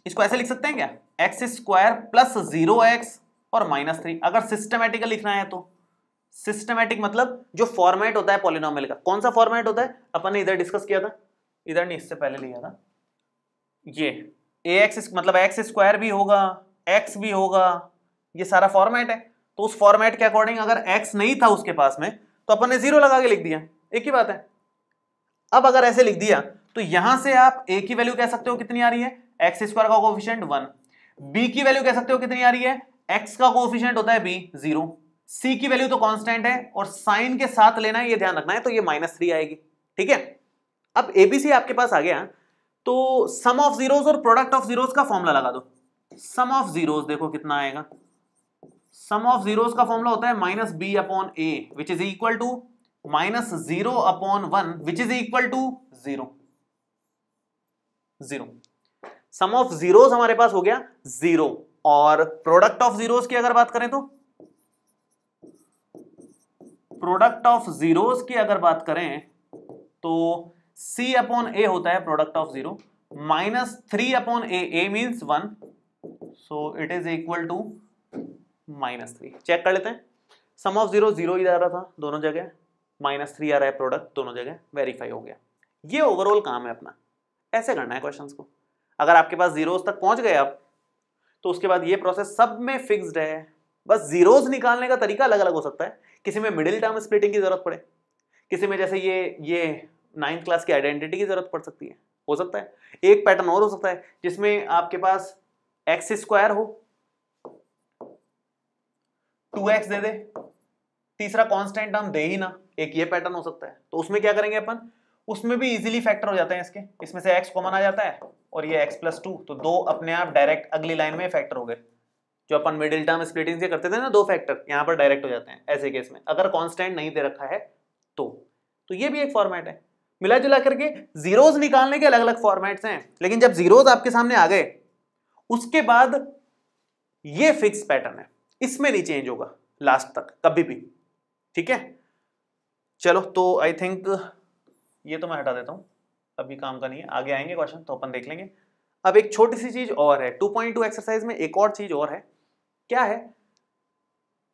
इसको ऐसे लिख सकते हैं क्या, एक्स स्क्वायर प्लस 0x और -3। अगर सिस्टमेटिकल लिखना है तो सिस्टमेटिक मतलब जो फॉर्मेट होता है पॉलिनोमियल का, कौन सा फॉर्मेट होता है, अपन ने इधर डिस्कस किया था, इधर नहीं, इससे पहले लिया था, ये ax मतलब एक्स स्क्वायर भी होगा, x भी होगा, ये सारा फॉर्मेट है। तो उस फॉर्मेट के अकॉर्डिंग अगर x नहीं था उसके पास में तो अपन ने 0 लगा के लिख दिया, एक ही बात है। अब अगर ऐसे लिख दिया तो यहां से आप a की वैल्यू कह सकते हो कितनी आ रही है, एक्स स्क्वायर का कोएफिशिएंट 1, b की वैल्यू कह सकते हो कितनी आ रही है, x का कोएफिशिएंट होता है b 0, c की वैल्यू तो कांस्टेंट है और साइन के साथ लेना है, ये ध्यान रखना है, तो ये -3 आएगी, ठीक है। अब एबीसी आपके पास आ गया, तो सम ऑफ जीरोस और प्रोडक्ट ऑफ जीरोस का फॉर्मूला लगा दो। सम ऑफ जीरोस देखो कितना आएगा, सम ऑफ जीरोस का फॉर्मूला होता है -b/a which is equal to -0/1 which is equal to 0। Sum of zeros हमारे पास हो गया 0, और प्रोडक्ट ऑफ जीरोस की अगर बात करें तो प्रोडक्ट ऑफ जीरोस की अगर बात करें तो c/a होता है product of 0, -3/a, a means 1, so it is equal to -3। Check कर लेते हैं, सम ऑफ जीरो जीरो ही आ रहा था दोनों जगह, -3 आ रहा है प्रोडक्ट दोनों जगह, वेरीफाई हो गया। ये ओवरऑल काम है अपना, ऐसे करना है क्वेश्चंस को। अगर आपके पास जीरोस तक पहुंच गए आप, तो उसके बाद ये प्रोसेस सब में फिक्स्ड है। बस जीरोस निकालने का तरीका अलग अलग हो सकता है, किसी में मिडिल टर्म स्प्लिटिंग की जरूरत पड़े, किसी में जैसे ये 9th क्लास की आइडेंटिटी की जरूरत पड़ सकती है, हो सकता है। एक पैटर्न और हो सकता है जिसमें आपके पास एक्स स्क्वायर हो, 2x दे दे, तीसरा कांस्टेंट टर्म दे ही ना, एक ये पैटर्न हो सकता है। तो उसमें क्या करेंगे अपन, उसमें भी इजीली फैक्टर हो जाते हैं इसके, इसमें से x कॉमन आ जाता है और ये x+2, तो दो अपने आप डायरेक्ट अगली लाइन में फैक्टर हो गए। जो अपन मिडिल टर्म स्प्लिटिंग से करते थे ना, दो फैक्टर यहाँ पर डायरेक्ट हो जाते हैं ऐसे केस में, अगर कांस्टेंट नहीं दे रखा है तो ये भी एक फॉर्मेट है। मिला जुला करके जीरोस निकालने के अलग अलग फॉर्मेट्स हैं, लेकिन जब जीरोस आपके सामने आ गए उसके बाद ये फिक्स पैटर्न है, इसमें नहीं चेंज होगा लास्ट तक कभी भी, ठीक है। चलो तो आई थिंक ये तो मैं हटा देता हूं, अभी काम का नहीं है, आगे आएंगे क्वेश्चन तो अपन देख लेंगे। अब एक छोटी सी चीज और है 2.2 एक्सरसाइज में, एक और चीज और है। क्या है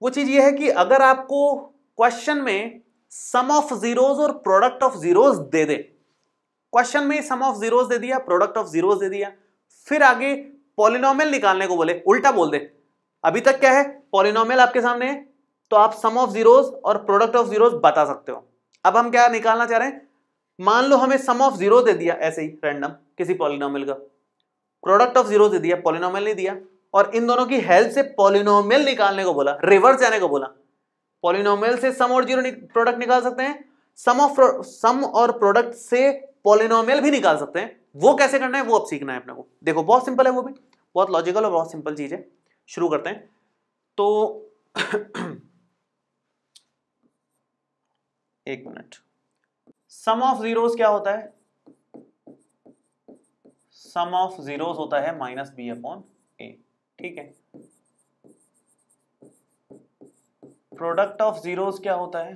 वो चीज? ये है कि अगर आपको क्वेश्चन में सम ऑफ जीरोस और product of zeros they they, question में सम ऑफ जीरोस दे दिया, प्रोडक्ट ऑफ जीरोस दे दिया, फिर आगे पॉलिनोमियल निकालने को बोले, उल्टा बोल दे। अभी तक क्या है, पॉलिनोमियल आपके सामने है तो आप सम ऑफ जीरोस और प्रोडक्ट ऑफ जीरोस बता सकते हो। अब हम क्या निकालना चाह रहे हैं, मान लो हमें सम ऑफ जीरो दे दिया ऐसे ही रैंडम किसी पॉलिनोमियल का, प्रोडक्ट ऑफ जीरो दे दिया, पॉलिनोमियल नहीं दिया, और इन दोनों की हेल्प से पॉलिनोमियल निकालने को बोला, रिवर्स जाने को बोला। पॉलिनोमियल से सम और जीरो प्रोडक्ट निकाल सकते हैं, सम और प्रोडक्ट से पॉलिनोमियल भी निकाल सकते हैं। वो कैसे करना है वो अब सीखना है अपने को। देखो बहुत सिंपल है, वो भी बहुत लॉजिकल और बहुत सिंपल चीज है। शुरू करते हैं। तो एक मिनट, सम ऑफ जीरोस क्या होता है? सम ऑफ जीरोस होता है -b/a, ठीक है। प्रोडक्ट ऑफ जीरोस क्या होता है?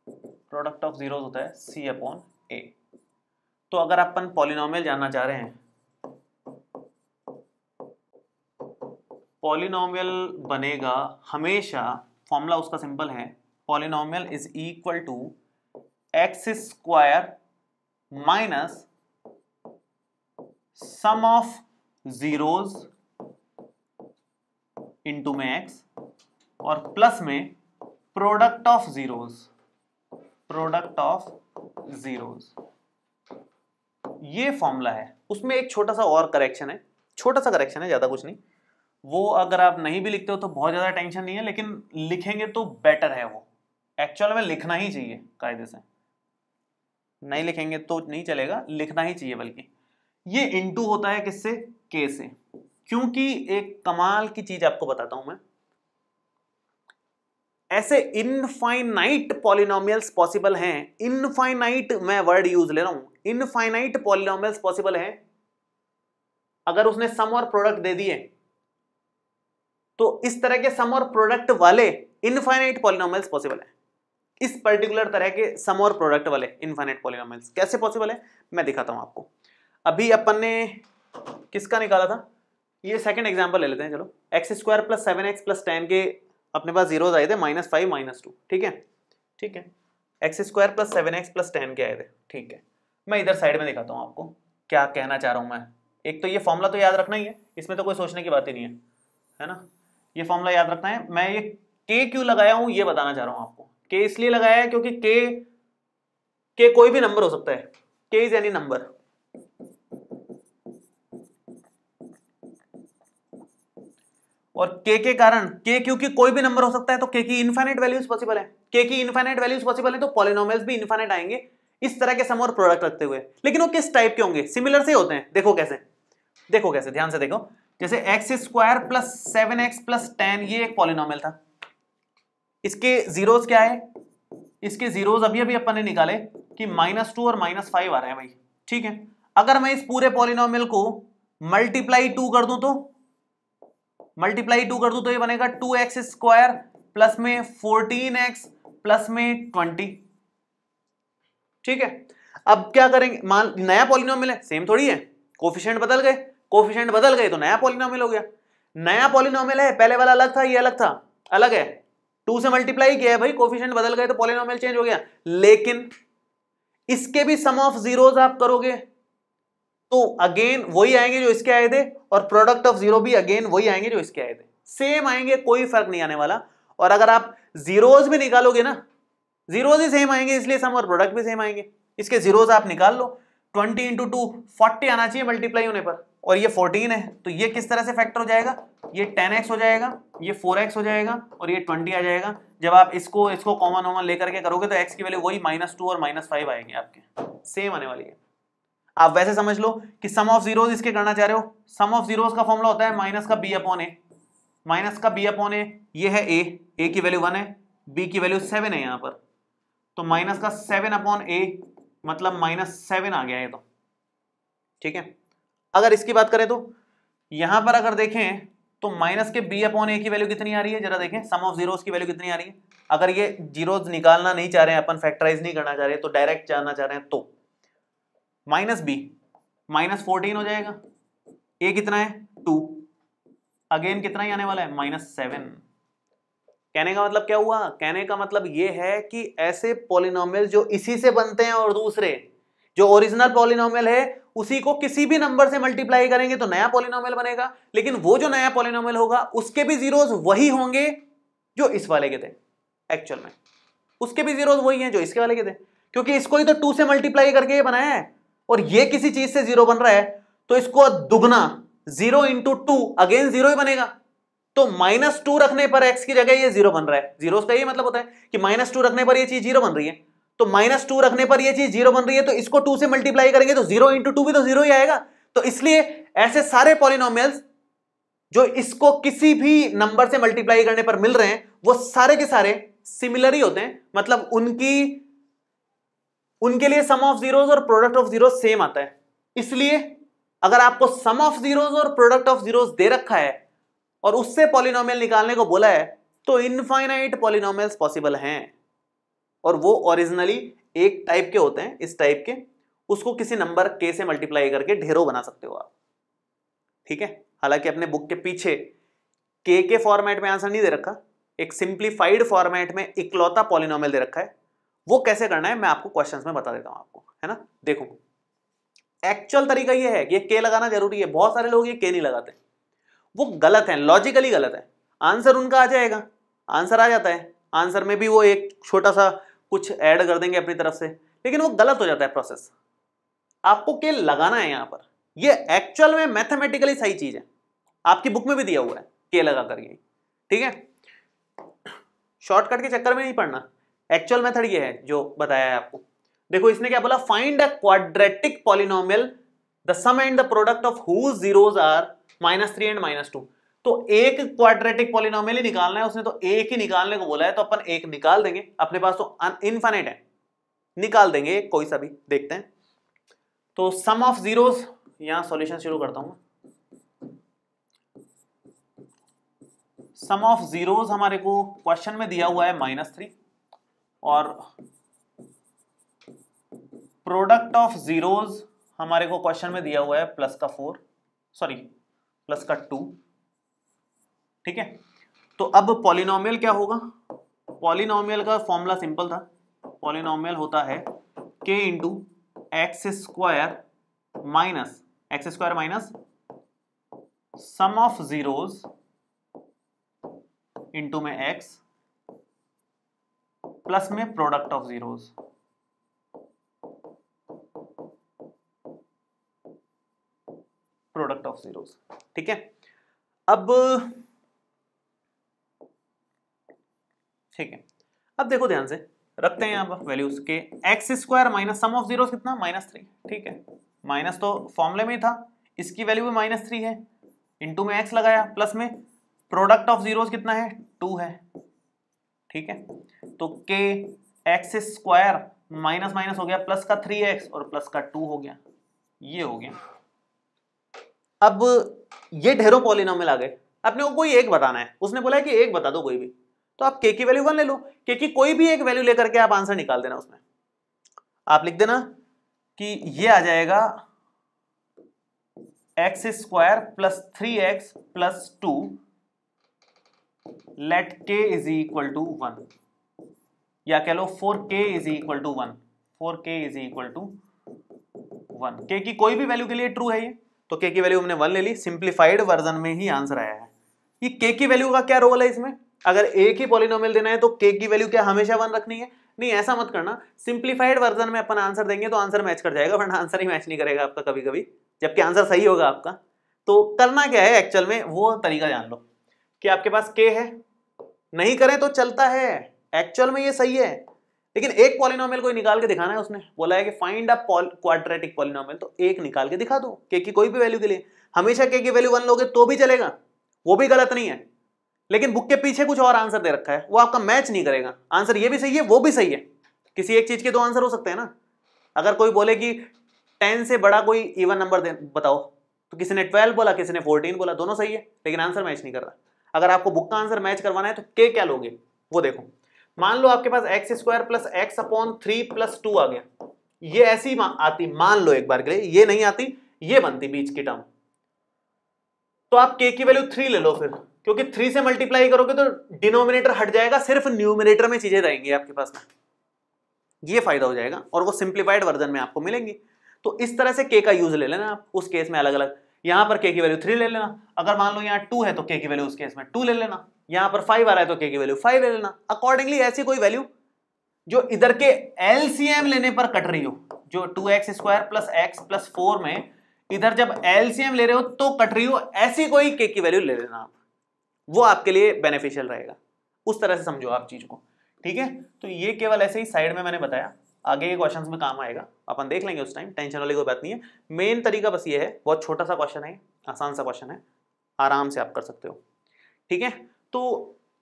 प्रोडक्ट ऑफ जीरोस होता है c/a। तो अगर अपन पॉलिनोमियल जानना चाह रहे हैं, पॉलिनोमियल बनेगा हमेशा, फॉर्मूला उसका सिंपल है, polynomial is equal to x² minus sum of zeros into में x और प्लस में product of zeros, product of zeros. ये फॉर्मूला है। उसमें एक छोटा सा और करेक्शन है, छोटा सा करेक्शन है, ज्यादा कुछ नहीं। वो अगर आप नहीं भी लिखते हो तो बहुत ज्यादा टेंशन नहीं है, लेकिन लिखेंगे तो बेटर है। वो एक्चुअल में लिखना ही चाहिए कायदे से, नहीं लिखेंगे तो नहीं चलेगा, लिखना ही चाहिए। बल्कि ये इनटू होता है किससे? के से। क्योंकि एक कमाल की चीज आपको बताता हूं मैं, ऐसे इनफाइनाइट पॉलिनोमियल्स पॉसिबल हैं। इनफाइनाइट मैं वर्ड यूज ले रहा हूं, इनफाइनाइट पॉलिनोमियल्स पॉसिबल हैं। अगर उसने सम और प्रोडक्ट दे दिए तो इस तरह के सम और प्रोडक्ट वाले इनफाइनाइट पॉलिनोमियल्स पॉसिबल हैं। इस पर्टिकुलर तरह के सम और प्रोडक्ट वाले इनफाइनाइट पॉलिनोमियल्स कैसे पॉसिबल है मैं दिखाता हूं आपको। अभी अपन ने किसका निकाला था, ये सेकंड एग्जांपल ले लेते हैं। चलो x² + 7x + 10 के अपने पास जीरोस आए थे, -5 -2, ठीक है, ठीक है। x² + 7x + 10 के आए थे, ठीक है। मैं इधर साइड में दिखाता हूं आपको क्या कहना चाह रहा हूं मैं। एक तो ये फॉर्मूला तो याद रखना ही है, इसमें तो कोई सोचने की बात ही नहीं है ना। ये फॉर्मूला याद रखना है। मैं ये k क्यों लगाया हूं ये बताना चाह रहा हूं आपको। k इसलिए लगाया है क्योंकि k कोई भी नंबर हो सकता है, k इज एनी नंबर। और k के कारण, k क्योंकि कोई भी नंबर हो सकता है तो k की इनफाइनाइट वैल्यूज पॉसिबल है। k की इनफाइनाइट वैल्यूज पॉसिबल है तो पॉलिनोमियल्स भी इनफाइनाइट आएंगे इस तरह के सम और प्रोडक्ट रखते हुए। लेकिन वो किस टाइप के होंगे? सिमिलर से होते हैं। देखो कैसे, देखो कैसे, ध्यान से देखो। जैसे x² + 7x + 10 ये एक पॉलिनोमियल था, इसके जीरोस क्या है? इसके जीरोस अभी अभी अपन ने निकाले कि -2 और -5 आ रहे हैं भाई, ठीक है। अगर मैं इस पूरे पॉलिनोमियल को मल्टीप्लाई 2 कर दूं तो ये बनेगा 2x² प्लस में 14x प्लस में 20, ठीक है। अब क्या करेंगे, मान नया पॉलिनोमियल है, सेम थोड़ी है, कोफिशिएंट बदल गए तो नया पॉलिनोमियल हो गया। नया पॉलिनोमियल है, पहले वाला अलग था, ये अलग था, अलग है, 2 से मल्टीप्लाई किया है भाई, कोफिशिएंट बदल गए तो पॉलिनोमियल चेंज हो गया। लेकिन इसके भी सम ऑफ जीरोस आप करोगे तो अगेन वही आएंगे जो इसके आए थे, और प्रोडक्ट ऑफ जीरो भी अगेन वही आएंगे जो इसके आए थे, सेम आएंगे, कोई फर्क नहीं आने वाला। और अगर आप जीरोस भी निकालोगे ना, जीरोस ही सेम आएंगे, इसलिए सम और प्रोडक्ट भी सेम आएंगे। इसके जीरोस आप निकाल लो, 20 इंटू 2 40 आना चाहिए मल्टीप्लाई होने पर, और ये 14 है, तो ये किस तरह से फैक्टर हो जाएगा, ये 10x हो जाएगा, ये 4x हो जाएगा, और ये 20 आ जाएगा। जब आप इसको कॉमन वॉमन लेकर के करोगे तो x की वैल्यू वही -2 और -5 आएंगे आपके, सेम आने वाली है। आप वैसे समझ लो कि सम ऑफ जीरोस इसके करना चाह रहे हो, सम ऑफ जीरोस का फॉर्मूला होता है माइनस का b अपॉन ए, माइनस का b अपॉन ए, ये है a की वैल्यू 1 है, b की वैल्यू 7 है यहां पर, तो माइनस का 7 अपॉन ए मतलब -7 आ गया है, तो ठीक है। अगर इसकी बात करें तो यहां पर अगर देखें तो माइनस के b अपॉन ए की वैल्यू कितनी आ रही है, जरा देखें सम ऑफ जीरोस की वैल्यू कितनी आ रही है। अगर ये जीरोस निकालना नहीं चाह रहे हैं, अपन फैक्टराइज नहीं करना चाह रहे, तो डायरेक्ट जानना चाह रहे हैं, तो माइनस b -14 हो जाएगा, a कितना है 2, अगेन कितना ही आने वाला है -7। कहने का मतलब क्या हुआ, कहने का मतलब ये है कि ऐसे पॉलिनोमियल जो इसी से बनते हैं और दूसरे जो ओरिजिनल पॉलिनोमियल है उसी को किसी भी नंबर से मल्टीप्लाई करेंगे तो नया पॉलिनोमियल बनेगा, लेकिन वो जो नया पॉलिनोमियल होगा उसके भी जीरोस वही होंगे जो इस वाले के थे, एक्चुअल में उसके भी जीरोस वही हैं जो इसके वाले के थे, क्योंकि इसको ही तो 2 से मल्टीप्लाई करके ये बनाया है, और ये किसी चीज से जीरो बन रहा है तो इसको दुगना 0 इंटू 2 अगेन जीरो ही बनेगा। तो -2 रखने पर x की जगह ये 0 बन रहा है, जीरोस का ये मतलब होता है कि -2 रखने पर ये चीज 0 बन रही है, तो -2 रखने पर ये चीज 0 बन रही है, तो इसको 2 से मल्टीप्लाई करेंगे तो 0 इंटू 2 भी तो 0 ही आएगा। तो इसलिए ऐसे सारे पॉलिनोमियल्स जो इसको किसी भी नंबर से मल्टीप्लाई करने पर मिल रहे हैं वो सारे के सारे सिमिलर ही होते हैं, मतलब उनके लिए सम ऑफ जीरोस और प्रोडक्ट ऑफ जीरोस सेम आता है। इसलिए अगर आपको सम ऑफ जीरोस और प्रोडक्ट ऑफ जीरोस दे रखा है और उससे पॉलिनोमियल निकालने को बोला है तो इनफाइनाइट पॉलिनोमियल्स पॉसिबल हैं, और वो ओरिजिनली एक टाइप के होते हैं, इस टाइप के, उसको किसी नंबर k से मल्टीप्लाई करके ढेरों बना सकते हो आप, ठीक है। हालांकि अपने बुक के पीछे k के फॉर्मेट में आंसर नहीं दे रखा, एक सिंप्लीफाइड फॉर्मेट में इकलौता पॉलिनोमियल दे रखा है, वो कैसे करना है मैं आपको क्वेश्चंस में बता देता हूं आपको, है ना। देखो एक्चुअल तरीका ये है कि k लगाना जरूरी है, बहुत सारे लोग ये k नहीं लगाते, वो गलत है, लॉजिकली गलत है। आंसर उनका आ जाएगा, आंसर आ जाता है, आंसर में भी वो एक छोटा सा कुछ ऐड कर देंगे अपनी तरफ से, लेकिन वो गलत हो जाता है प्रोसेस। आपको के लगाना है यहां पर, ये एक्चुअल में मैथमेटिकली सही चीज है, आपकी बुक में भी दिया हुआ है के लगा करके, ठीक है। शॉर्टकट के चक्कर में नहीं पढ़ना, एक्चुअल मेथड ये है जो बताया है आपको। देखो इसने क्या बोला, find a quadratic polynomial the sum and the product of whose zeros are -3 and -2। तो एक क्वाड्रेटिक पॉलिनोमियल ही निकालना है, उसने तो एक ही निकालने को बोला है, तो अपन एक निकाल देंगे, अपने पास तो इनफिनिट है, निकाल देंगे कोई सा भी, देखते हैं। तो सम ऑफ जीरोस, यहां सॉल्यूशन शुरू करता हूं। सम ऑफ जीरोस हमारे को क्वेश्चन में दिया हुआ है -3, और प्रोडक्ट ऑफ जीरोस हमारे को क्वेश्चन में दिया हुआ है +2, ठीक है। तो अब पॉलिनोमियल क्या होगा, पॉलिनोमियल का फॉर्मूला सिंपल था, पॉलिनोमियल होता है k into x square minus sum of zeros into में x प्लस में product of zeros. Product of zeros, ठीक है। अब ठीक है, अब देखो ध्यान से रखते हैं यहां पर वैल्यूज के, x square minus sum of zeros कितना -3, ठीक है। माइनस तो फॉर्मूले में ही था, इसकी वैल्यू भी -3 है, इंटू में एक्स लगाया, प्लस में प्रोडक्ट ऑफ जीरोस कितना है 2 है, ठीक है। तो के एक्स स्क्वायर माइनस माइनस हो गया, प्लस का 3x और प्लस का 2 हो गया, ये हो गया। अब ये ढेरों पॉलिनोमियल आ गए, अपने को कोई एक बताना है, उसने बोला है कि एक बता दो कोई भी, तो आप k की वैल्यू 1 ले लो, k की कोई भी एक वैल्यू लेकर के आप आंसर निकाल देना। उसमें आप लिख देना कि ये आ जाएगा x square plus 3x plus 2 let k is equal to 1, या कह लो 4k is equal to 1, 4k is equal to 1। k की कोई भी वैल्यू के लिए ट्रू है ये, तो k की वैल्यू हमने 1 ले ली, सिंप्लीफाइड वर्जन में ही आंसर आया है। ये k की वैल्यू का क्या रोल है इसमें, अगर एक ही पॉलिनोमियल देना है तो k की वैल्यू क्या हमेशा 1 रखनी है? नहीं, ऐसा मत करना। सिंप्लीफाइड वर्जन में अपन आंसर देंगे तो आंसर मैच कर जाएगा, वरना आंसर ही मैच नहीं करेगा आपका कभी कभी, जबकि आंसर सही होगा आपका। तो करना क्या है एक्चुअल में, वो तरीका जान लो कि आपके पास k है, नहीं करें तो चलता है, एक्चुअल में ये सही है, लेकिन एक पॉलिनोमियल कोई निकाल के दिखाना है। उसने बोला है कि फाइंड अ क्वाड्रेटिक पॉलिनोमियल, तो एक निकाल के दिखा दो k की कोई भी वैल्यू के लिए। हमेशा k की वैल्यू 1 लोगे तो भी चलेगा, वो भी गलत नहीं है, लेकिन बुक के पीछे कुछ और आंसर दे रखा है, वो आपका मैच नहीं करेगा। आंसर ये भी सही है, वो भी सही है, किसी एक चीज के दो आंसर हो सकते हैं ना। अगर कोई बोले कि 10 से बड़ा कोई इवन नंबर बताओ, तो किसी ने 12 बोला, किसी ने 14 बोला, दोनों सही है, लेकिन आंसर मैच नहीं कर रहा। अगर आपको बुक का आंसर मैच करवाना है तो k क्या लोगे वो देखो। मान लो आपके पास x square plus x upon 3 plus 2 आ गया, ये ऐसी आती, मान लो एक बार के लिए, ये नहीं आती, ये बनती बीच की टर्म, तो आप k की वैल्यू 3 ले लो फिर, क्योंकि 3 से मल्टीप्लाई करोगे तो डिनोमिनेटर हट जाएगा, सिर्फ न्यूमिनेटर में चीजें रहेंगी आपके पास में, ये फायदा हो जाएगा, और वो सिंप्लीफाइड वर्जन में आपको मिलेंगी। तो इस तरह से k का यूज ले लेना आप, उस केस में अलग अलग, यहां पर k की वैल्यू 3 ले लेना, अगर मान लो यहाँ 2 है तो k की वैल्यू उस केस में 2 ले लेना, यहां पर 5 आ रहा है तो k की वैल्यू 5 ले लेना। अकॉर्डिंगली ऐसी कोई वैल्यू जो इधर के एलसीएम लेने पर कट रही हो, जो 2x square plus x plus 4 में इधर जब एलसीएम ले रहे हो तो कट रही हो, ऐसी कोई k की वैल्यू ले लेना आप, वो आपके लिए बेनिफिशियल रहेगा। उस तरह से समझो आप चीज को, ठीक है। तो ये केवल ऐसे ही साइड में मैंने बताया, आगे के क्वेश्चंस में काम आएगा, अपन देख लेंगे उस टाइम, टेंशन वाली कोई बात नहीं है। मेन तरीका बस ये है, बहुत छोटा सा क्वेश्चन है, आसान सा क्वेश्चन है, आराम से आप कर सकते हो, ठीक है। तो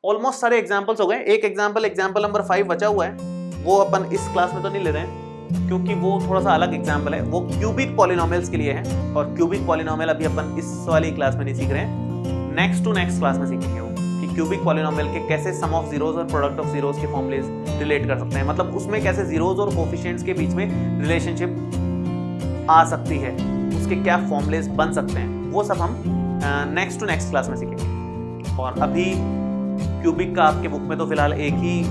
ऑलमोस्ट सारे एग्जाम्पल्स हो गए, एक एग्जाम्पल नंबर 5 बचा हुआ है, वो अपन इस क्लास में तो नहीं ले रहे हैं क्योंकि वो थोड़ा सा अलग एग्जाम्पल है, वो क्यूबिक पॉलिनोमियल्स के लिए है, और क्यूबिक पॉलिनोमियल अभी अपन इस वाली क्लास में नहीं सीख रहे हैं, नेक्स्ट टू नेक्स्ट क्लास में सीखेंगे वो, कि क्यूबिक पॉलिनोमियल के कैसे सम ऑफ जीरोज और प्रोडक्ट ऑफ जीरोज के फॉर्मूलेज रिलेट कर सकते हैं, मतलब उसमें कैसे जीरोज और कोफिशिएंट्स के बीच में रिलेशनशिप आ सकती है, उसके क्या फॉर्मूलेज बन सकते हैं, वो सब हम नेक्स्ट टू नेक्स्ट क्लास में सीखेंगे। और अभी क्यूबिक का आपके बुक में तो फिलहाल एक ही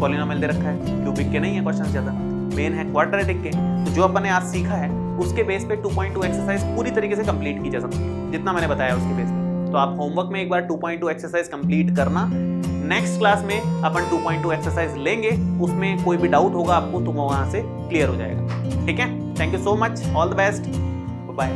पॉलिनोमियल दे रखा है, क्यूबिक के नहीं है क्वेश्चन ज्यादा, मेन है क्वाड्रेटिक के। तो जो अपन ने आज सीखा है उसके बेस पे 2.2 एक्सरसाइज पूरी तरीके से कंप्लीट की जा सकती है, जितना मैंने बताया उसके बेस पे। तो आप होमवर्क में एक बार 2.2 एक्सरसाइज कंप्लीट करना, नेक्स्ट क्लास में अपन 2.2 एक्सरसाइज लेंगे, उसमें कोई भी डाउट होगा आपको तो वहां से क्लियर हो जाएगा, ठीक है। Thank you so much, all the best, bye.